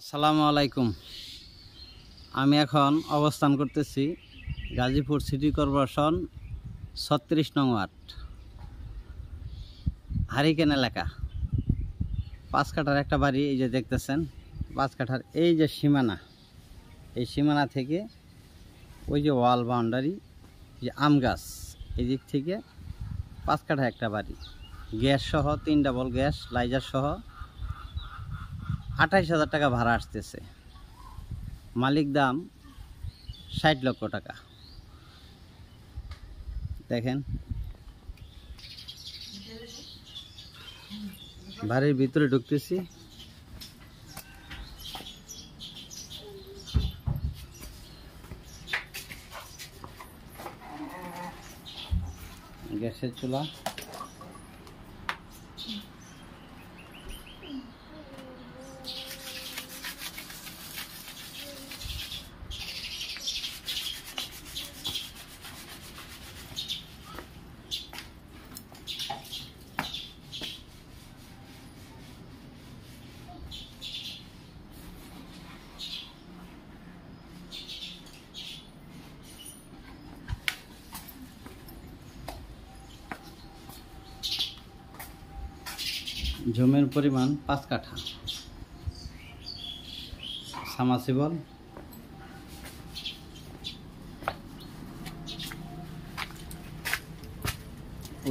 আসসালামু আলাইকুম। আমি এখন অবস্থান করতেছি গাজীপুর সিটি কর্পোরেশন ৩৬ নং ওয়ার্ড হারিকেন এলাকা। ৫ কাঠার একটা বাড়ি, এই যে দেখতেছেন ৫ কাঠার এই যে সীমানা, এই সীমানা থেকে ওই যে ওয়াল বাউন্ডারি, যে আম গাছ, এই দিক থেকে ৫ কাঠা একটা বাড়ি, গ্যাস সহ ৩ ডাবল গ্যাস লাইজার সহ ২৮,০০০ টাকা ভাড়া আসতেছে। মালিক দাম ৬০ লক্ষ টাকা। দেখেন বাড়ির ভিতরে ঢুকতেছি। গ্যাসের চুলা, জমির পরিমাণ ৫ কাঠা, সামাসিবল,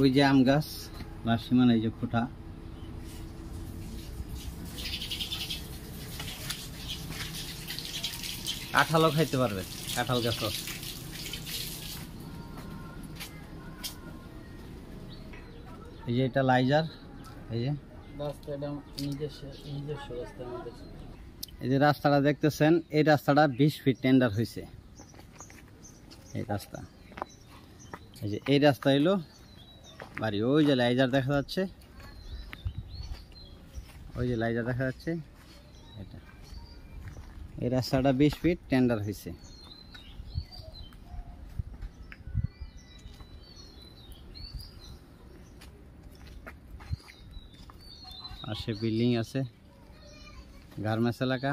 ওই যে আম গাছ, সীমানা, এই যে খুঁটা, কাঁঠালও খাইতে পারবে, কাঁঠাল গাছ। এই যে এটা লাইজার, এই যে এই যে রাস্তাটা দেখতেছেন, এই রাস্তাটা ২০ ফিট টেন্ডার হয়েছে। এই রাস্তা, এই যে এই রাস্তা এলো বাড়ি, ওই যে লাইজার দেখা যাচ্ছে, ওই যে লাইজার দেখা যাচ্ছে, এটা এই রাস্তাটা ২০ ফিট টেন্ডার হয়েছে। পাশে বিল্ডিং আছে, গার্মেন্টস এলাকা।